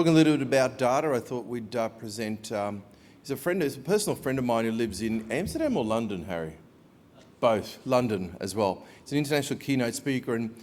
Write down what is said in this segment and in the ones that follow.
talking a little bit about data. I thought we'd present. He's a personal friend of mine who lives in Amsterdam or London, Harry? Both, London as well. He's an international keynote speaker, and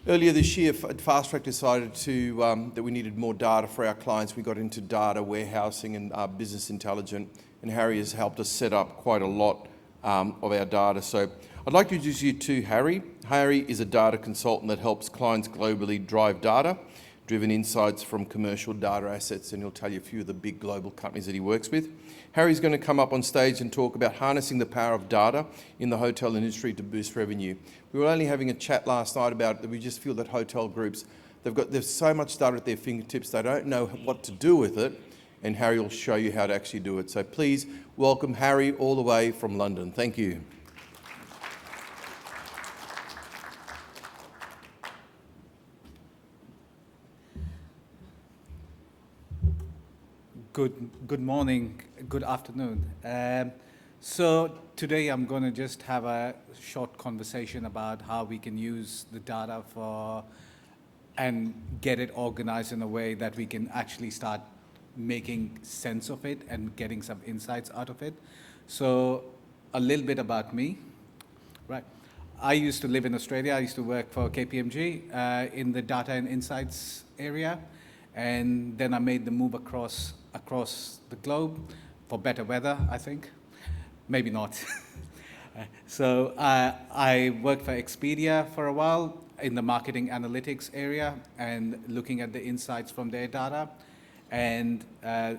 earlier this year, Fast Track decided that we needed more data for our clients. We got into data warehousing and business intelligence, and Harry has helped us set up quite a lot of our data. So I'd like to introduce you to Harry. Harry is a data consultant that helps clients globally drive data-driven insights from commercial data assets, and he'll tell you a few of the big global companies that he works with. Harry's going to come up on stage and talk about harnessing the power of data in the hotel industry to boost revenue. We were only having a chat last night about that. We just feel that hotel groups, there's so much data at their fingertips, they don't know what to do with it, and Harry will show you how to actually do it. So please welcome Harry all the way from London. Thank you. Good morning, good afternoon. So today I'm going to just have a short conversation about how we can use the data and get it organized in a way that we can actually start making sense of it and getting some insights out of it. So a little bit about me, right? I used to live in Australia. I used to work for KPMG in the data and insights area. And then I made the move across the globe for better weather, I think. Maybe not. So I worked for Expedia for a while in the marketing analytics area and looking at the insights from their data. And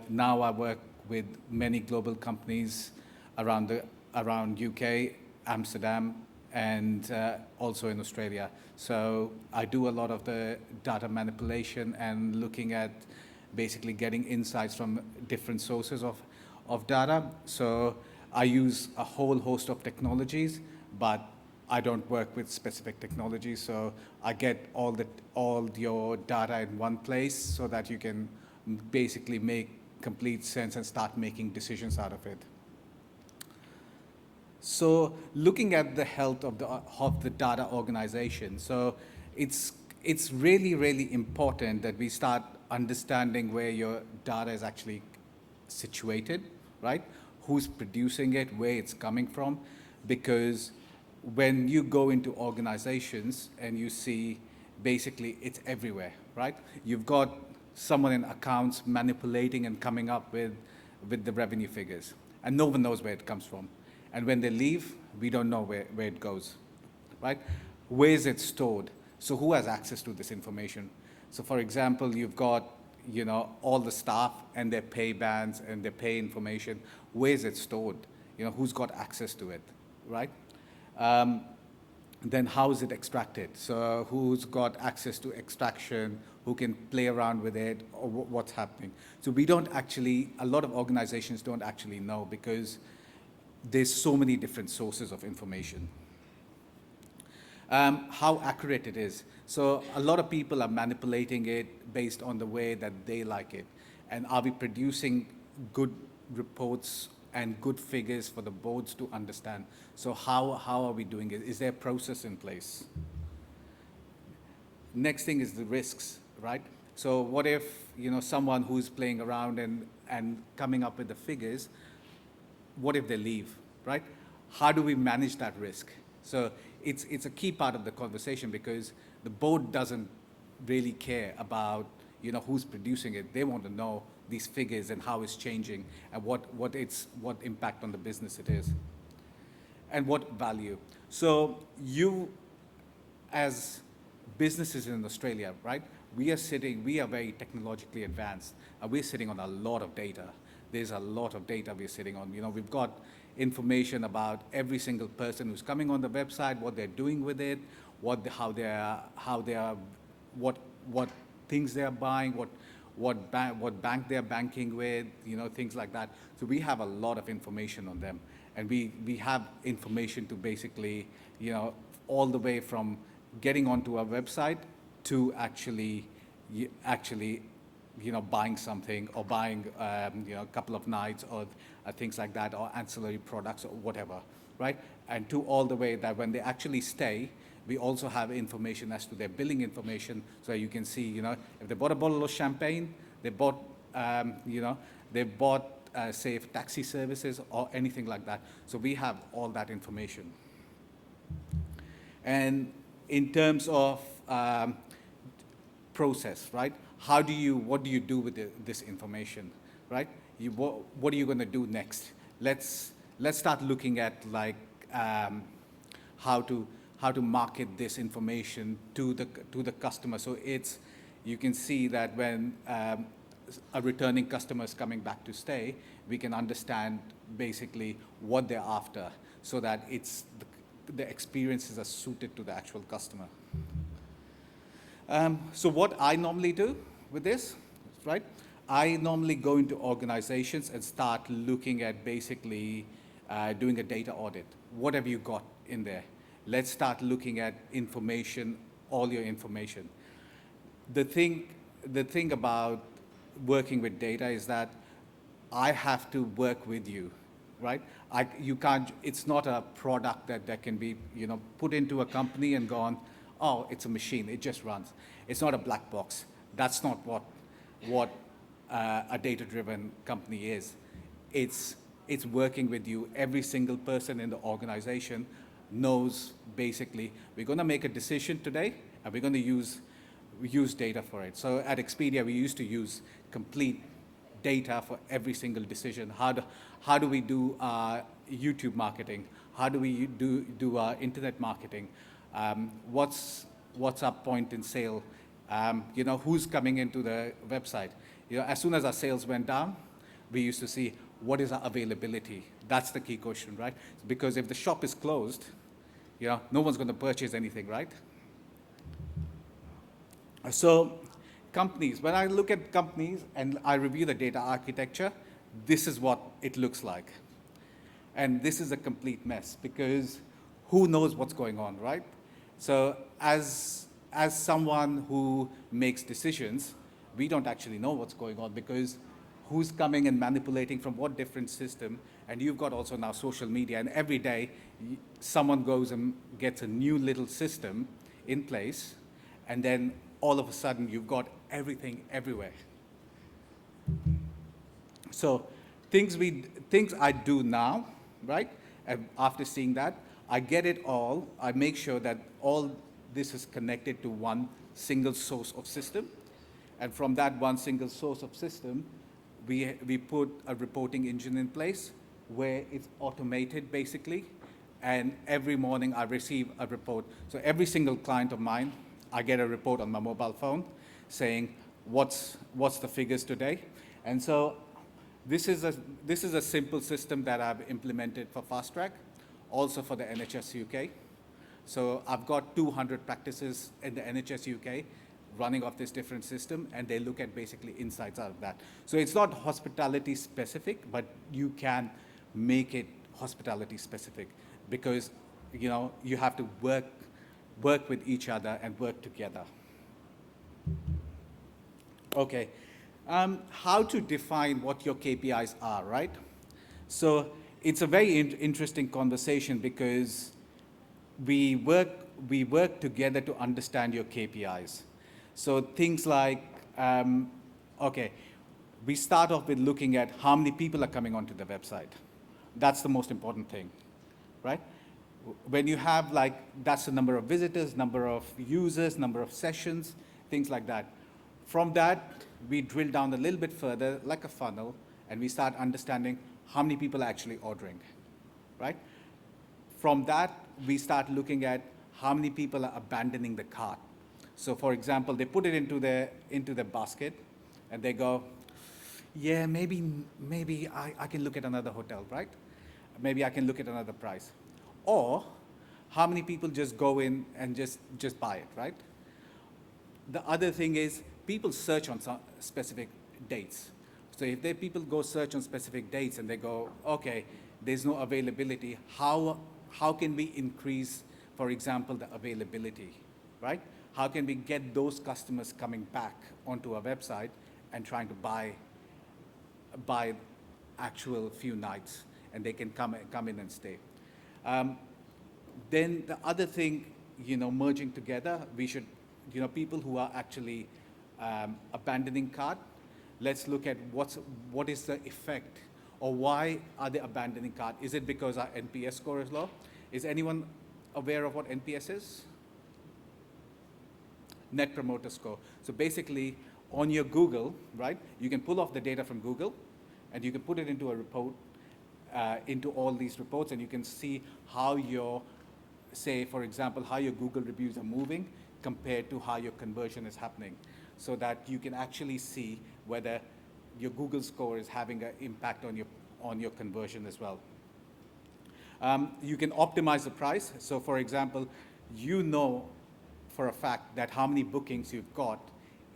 now I work with many global companies around UK, Amsterdam, and also in Australia. So I do a lot of the data manipulation and looking at basically getting insights from different sources of data. So I use a whole host of technologies, but I don't work with specific technologies. So I get all your data in one place so that you can basically make complete sense and start making decisions out of it. So looking at the health of the data organization, so it's really, really important that we start understanding where your data is actually situated, right? Who's producing it, where it's coming from, because when you go into organizations and you see basically it's everywhere, right? You've got someone in accounts manipulating and coming up with the revenue figures, and no one knows where it comes from. And when they leave, we don't know where it goes, right? Where is it stored? So who has access to this information? So for example, you've got, all the staff and their pay bands and their pay information. Where is it stored? Who's got access to it, right? Then how is it extracted? So who's got access to extraction? Who can play around with it, or what's happening? So a lot of organizations don't actually know because there's so many different sources of information. How accurate it is. So a lot of people are manipulating it based on the way that they like it. And are we producing good reports and good figures for the boards to understand? So how are we doing it? Is there a process in place? Next thing is the risks, right? So what if someone who's playing around and coming up with the figures, what if they leave, right? How do we manage that risk? So it's a key part of the conversation because the board doesn't really care about who's producing it. They want to know these figures and how it's changing and what impact on the business it is and what value. So you as businesses in Australia, right? We are very technologically advanced and we're sitting on a lot of data. There's a lot of data we're sitting on. We've got information about every single person who's coming on the website, what they're doing with it, what things they're buying, what bank they're banking with, things like that. So we have a lot of information on them, and we have information to basically, all the way from getting onto our website to actually buying something or buying, a couple of nights or things like that, or ancillary products or whatever, right? And to all the way that when they actually stay, we also have information as to their billing information, so you can see, if they bought a bottle of champagne, they bought, they bought, say, taxi services or anything like that. So we have all that information. And in terms of process, right? What do you do with this information, right? What are you going to do next? Let's start looking at like how to market this information to the customer. So you can see that when a returning customer is coming back to stay, we can understand basically what they're after, so that the experiences are suited to the actual customer. So what I normally do with this, right? I normally go into organizations and start looking at basically doing a data audit. What have you got in there? Let's start looking at information, all your information. The thing about working with data is that I have to work with you, right? You can't, it's not a product that can be, put into a company and go on, oh, it's a machine, it just runs. It's not a black box. That's not what a data-driven company is. It's working with you. Every single person in the organization knows basically, we're going to make a decision today, and we're going to use data for it. So at Expedia, we used to use complete data for every single decision. How do we do YouTube marketing? How do we do internet marketing? What's our point in sale? Who's coming into the website? As soon as our sales went down, we used to see what is our availability. That's the key question, right? Because if the shop is closed, no one's going to purchase anything, right? So companies, when I look at companies and I review the data architecture, this is what it looks like. And this is a complete mess, because who knows what's going on, right? So as someone who makes decisions, we don't actually know what's going on, because who's coming and manipulating from what different system. And you've got also now social media, and every day someone goes and gets a new little system in place, and then all of a sudden you've got everything everywhere. So things I do now, right? After seeing that, I get it all. I make sure that all this is connected to one single source of system. And from that one single source of system, we put a reporting engine in place where it's automated basically. And every morning I receive a report. So every single client of mine, I get a report on my mobile phone saying what's the figures today. And so this is a simple system that I've implemented for Fast Track, also for the NHS UK. So I've got 200 practices in the NHS UK running off this different system, and they look at basically insights out of that. So it's not hospitality specific, but you can make it hospitality specific, because you have to work with each other and work together. Okay, how to define what your KPIs are, right? So it's a very interesting conversation, because we work together to understand your KPIs. So things like, okay, we start off with looking at how many people are coming onto the website. That's the most important thing, right? When you have that's the number of visitors, number of users, number of sessions, things like that. From that, we drill down a little bit further, like a funnel, and we start understanding how many people are actually ordering, right? From that, we start looking at how many people are abandoning the cart. So for example, they put it into the basket, and they go, yeah, maybe I can look at another hotel, right? Maybe I can look at another price. Or how many people just go in and just buy it, right? The other thing is people search on some specific dates. So if people go search on specific dates and they go, okay, there's no availability, how can we increase, for example, the availability, right? How can we get those customers coming back onto our website and trying to buy actual few nights, and they can come in and stay. Then the other thing, merging together, we should, people who are actually abandoning cart, let's look at what is the effect, or why are they abandoning cart? Is it because our NPS score is low? Is anyone aware of what NPS is? Net Promoter Score. So basically, on your Google, right, you can pull off the data from Google, and you can put it into a report, into all these reports, and you can see how your, say, for example, how your Google reviews are moving compared to how your conversion is happening, so that you can actually see whether your Google score is having an impact on your conversion as well. You can optimize the price. So for example, you know for a fact that how many bookings you've got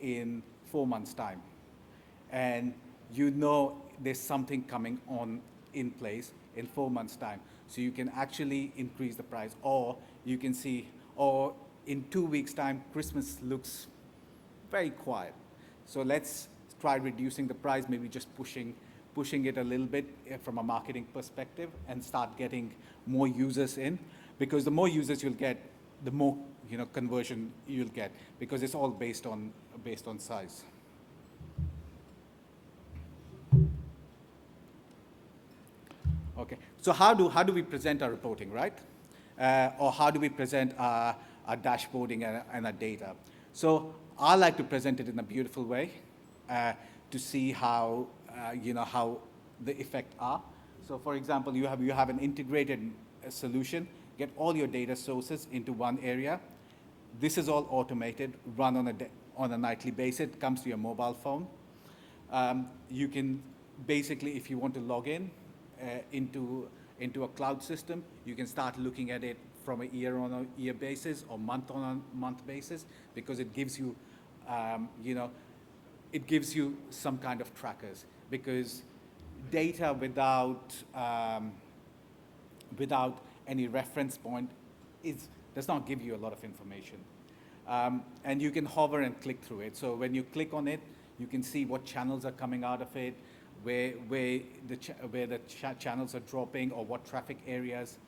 in 4 months' time. And you know there's something coming on in place in 4 months' time. So you can actually increase the price, or you can see, or in 2 weeks' time, Christmas looks very quiet. So let's try reducing the price, maybe just pushing it a little bit from a marketing perspective, and start getting more users in. Because the more users you'll get, the more conversion you'll get, because it's all based on size. Okay, so how do we present our reporting, right? Or how do we present our dashboarding and our data? So I like to present it in a beautiful way to see how how the effect are. So for example, you have an integrated solution, get all your data sources into one area. This is all automated, run on a nightly basis. It comes to your mobile phone. You can basically, if you want to log in into a cloud system, you can start looking at it from a year-on-year basis or month-on-month basis, because it gives you, it gives you some kind of trackers. Because data without any reference point does not give you a lot of information. And you can hover and click through it. So when you click on it, you can see what channels are coming out of it, where the channels are dropping, or what traffic areas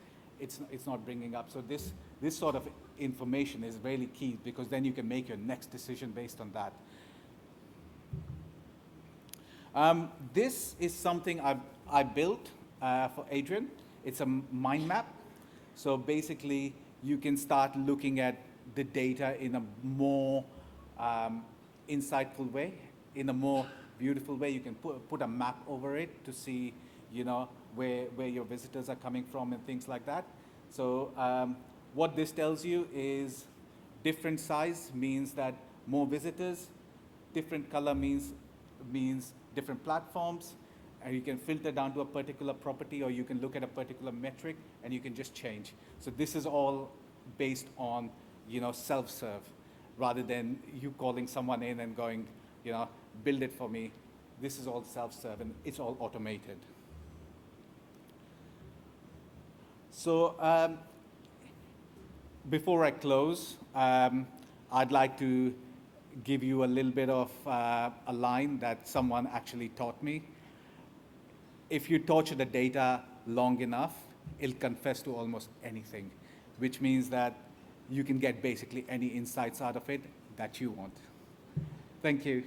it's not bringing up. So this sort of information is really key, because then you can make your next decision based on that. This is something I built for Adrian. It's a mind map. So basically, you can start looking at the data in a more insightful way, in a more beautiful way. You can put a map over it to see, where your visitors are coming from and things like that. So what this tells you is different size means that more visitors, different color means different platforms, and you can filter down to a particular property, or you can look at a particular metric and you can just change. So this is all based on, self-serve, rather than you calling someone in and going, build it for me. This is all self-serve, and it's all automated. So before I close, I'd like to give you a little bit of a line that someone actually taught me. If you torture the data long enough, it'll confess to almost anything, which means that you can get basically any insights out of it that you want. Thank you.